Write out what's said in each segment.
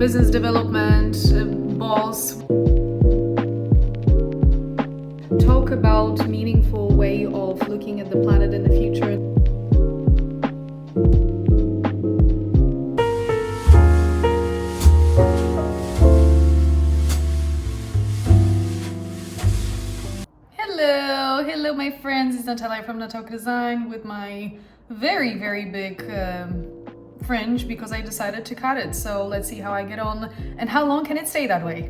business development, boss. Talk about meaningful way of looking at the planet in the future. Hello my friends, it's Natalka from Natalka Design with my very big fringe because I decided to cut it. So let's see how I get on and how long can it stay that way.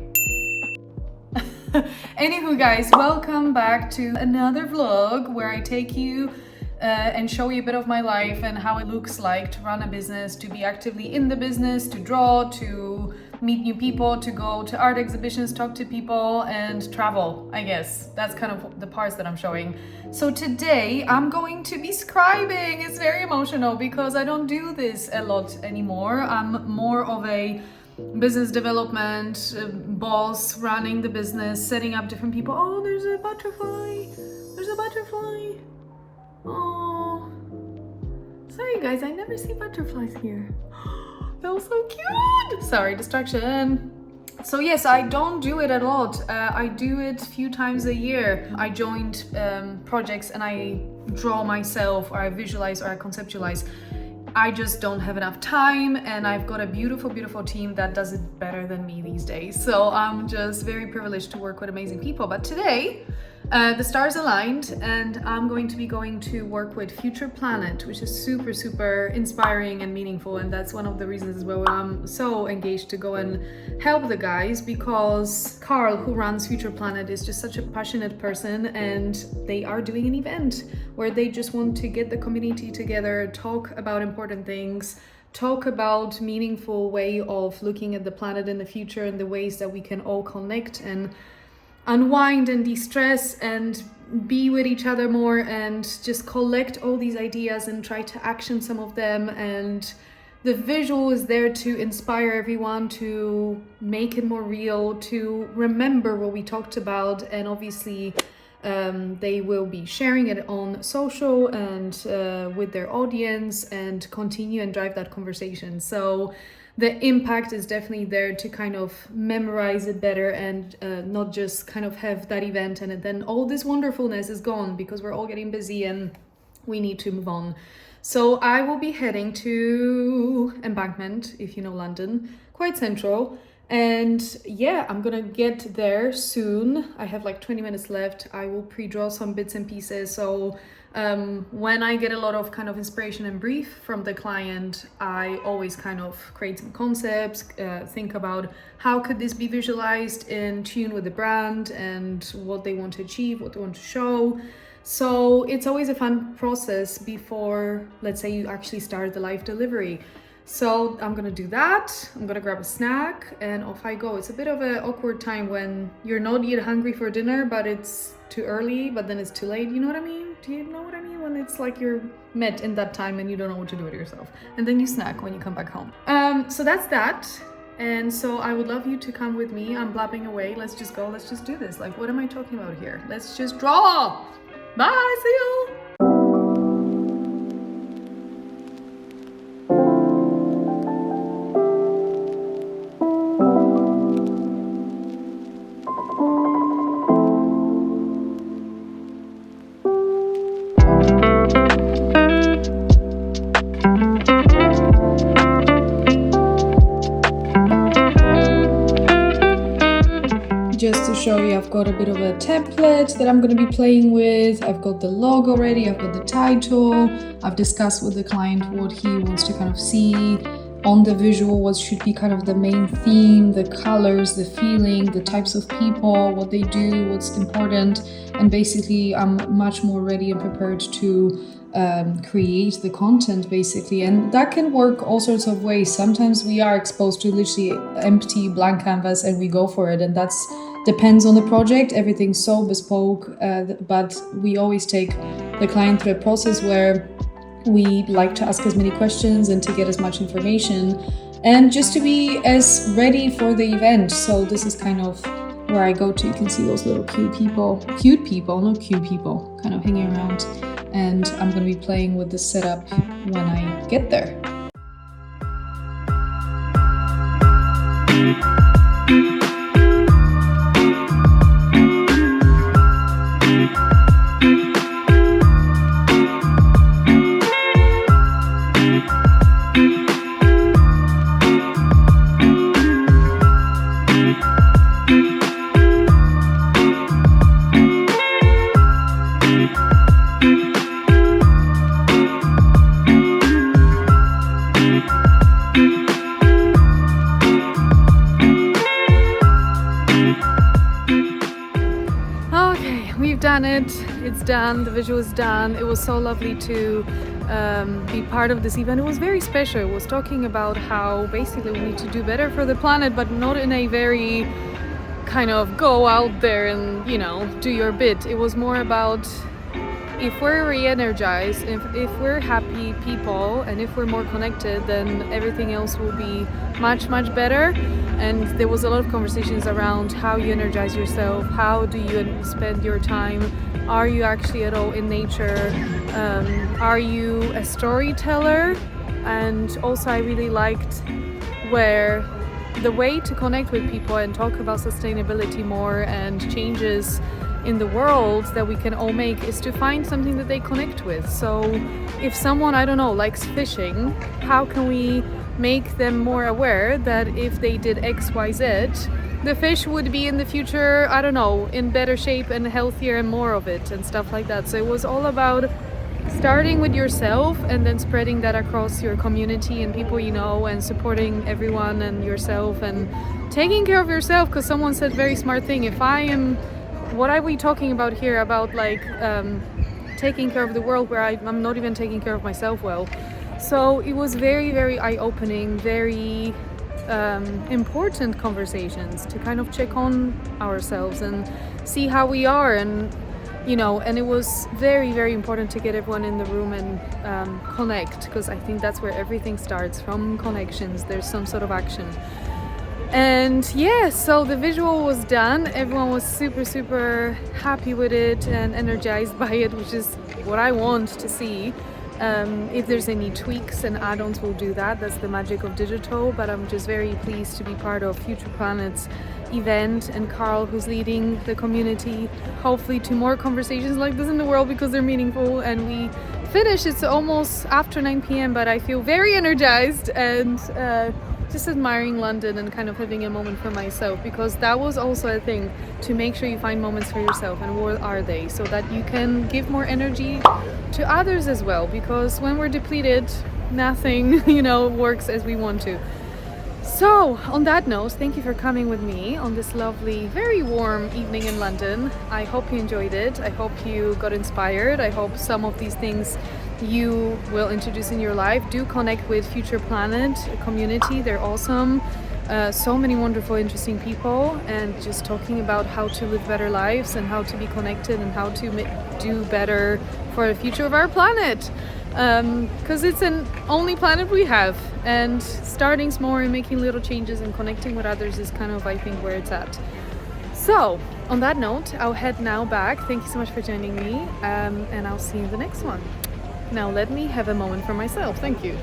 Anywho guys, welcome back to another vlog where I take you and show you a bit of my life and how it looks like to run a business, to be actively in the business, to draw, to meet new people, to go to art exhibitions, talk to people and travel, I guess. That's kind of the parts that I'm showing. So today I'm going to be scribing. It's very emotional because I don't do this a lot anymore. I'm more of a business development boss, running the business, setting up different people. Oh, there's a butterfly. There's a butterfly. Oh, sorry guys, I never see butterflies here. That was so cute. Sorry, distraction. So yes, I don't do it a lot. I do it a few times a year. I joined projects and I draw myself, or I visualize, or I conceptualize. I just don't have enough time, and I've got a beautiful team that does it better than me these days. So I'm just very privileged to work with amazing people. But today, the stars aligned and I'm going to be going to work with Future Planet, which is super inspiring and meaningful. And that's one of the reasons as well why I'm so engaged to go and help the guys, because Carl, who runs Future Planet, is just such a passionate person, and they are doing an event where they just want to get the community together, talk about important things, talk about meaningful way of looking at the planet in the future and the ways that we can all connect and unwind and de-stress and be with each other more, and just collect all these ideas and try to action some of them. And the visual is there to inspire everyone to make it more real, to remember what we talked about, and obviously they will be sharing it on social and with their audience and continue and drive that conversation. So the impact is definitely there to kind of memorize it better and not just kind of have that event and then all this wonderfulness is gone because we're all getting busy and we need to move on. So I will be heading to Embankment, if you know London, quite central. And yeah, I'm gonna get there soon. I have like 20 minutes left. I will pre-draw some bits and pieces. So when I get a lot of kind of inspiration and brief from the client, I always kind of create some concepts, think about how could this be visualized in tune with the brand and what they want to achieve, what they want to show. So it's always a fun process before, let's say, you actually start the live delivery. So I'm gonna do that. I'm gonna grab a snack and off I go. It's a bit of an awkward time when you're not yet hungry for dinner, but it's too early, but then it's too late. You know what I mean? Do you know what I mean? When it's like you're met in that time and you don't know what to do with yourself. And then you snack when you come back home. So that's that. And so I would love you to come with me. I'm blabbing away. Let's just go. Let's just do this. Like, what am I talking about here? Let's just draw. Bye. See you. Just to show you, I've got a bit of a template that I'm going to be playing with. I've got the logo ready, I've got the title. I've discussed with the client what he wants to kind of see on the visual, what should be kind of the main theme, the colors, the feeling, the types of people, what they do, what's important. And basically I'm much more ready and prepared to create the content basically. And that can work all sorts of ways. Sometimes we are exposed to literally empty blank canvas and we go for it, and that's depends on the project. Everything's so bespoke, but we always take the client through a process where we like to ask as many questions and to get as much information and just to be as ready for the event. So this is kind of where I go to. You can see those little cute people, kind of hanging around. And I'm going to be playing with the setup when I get there. it. It's done. The visual is done. It was so lovely to be part of this event. It was very special. It was talking about how basically we need to do better for the planet, but not in a very kind of go out there and, you know, do your bit. It was more about if we're re-energized, if we're happy people, and if we're more connected, then everything else will be much, much better. And there was a lot of conversations around how you energize yourself, how do you spend your time, are you actually at all in nature, are you a storyteller? And also I really liked where the way to connect with people and talk about sustainability more and changes in the world that we can all make is to find something that they connect with. So if someone, I don't know, likes fishing, how can we make them more aware that if they did XYZ, the fish would be in the future, I don't know, in better shape and healthier and more of it and stuff like that. So it was all about starting with yourself and then spreading that across your community and people you know, and supporting everyone and yourself and taking care of yourself, because someone said very smart thing. If I am, what are we talking about here about like taking care of the world where I'm not even taking care of myself well. So it was very, very eye-opening, very important conversations to kind of check on ourselves and see how we are, and you know, and it was very, very important to get everyone in the room and connect, because I think that's where everything starts, from connections. There's some sort of action. And yeah, so the visual was done. Everyone was super, super happy with it and energized by it, which is what I want to see. If there's any tweaks and add-ons, we'll do that. That's the magic of digital. But I'm just very pleased to be part of Future Planet's event, and Carl, who's leading the community, hopefully to more conversations like this in the world, because they're meaningful. And we finished, it's almost after 9 p.m, but I feel very energized and just admiring London and kind of having a moment for myself, because that was also a thing, to make sure you find moments for yourself, and what are they, so that you can give more energy to others as well, because when we're depleted, nothing, you know, works as we want to. So on that note, thank you for coming with me on this lovely, very warm evening in London. I hope you enjoyed it. I hope you got inspired. I hope some of these things you will introduce in your life. Do connect with Future Planet community. They're awesome. So many wonderful, interesting people, and just talking about how to live better lives and how to be connected and how to do better for the future of our planet. Because it's an only planet we have, and starting small and making little changes and connecting with others is kind of, I think, where it's at. So on that note, I'll head now back. Thank you so much for joining me, and I'll see you in the next one. Now let me have a moment for myself. Thank you.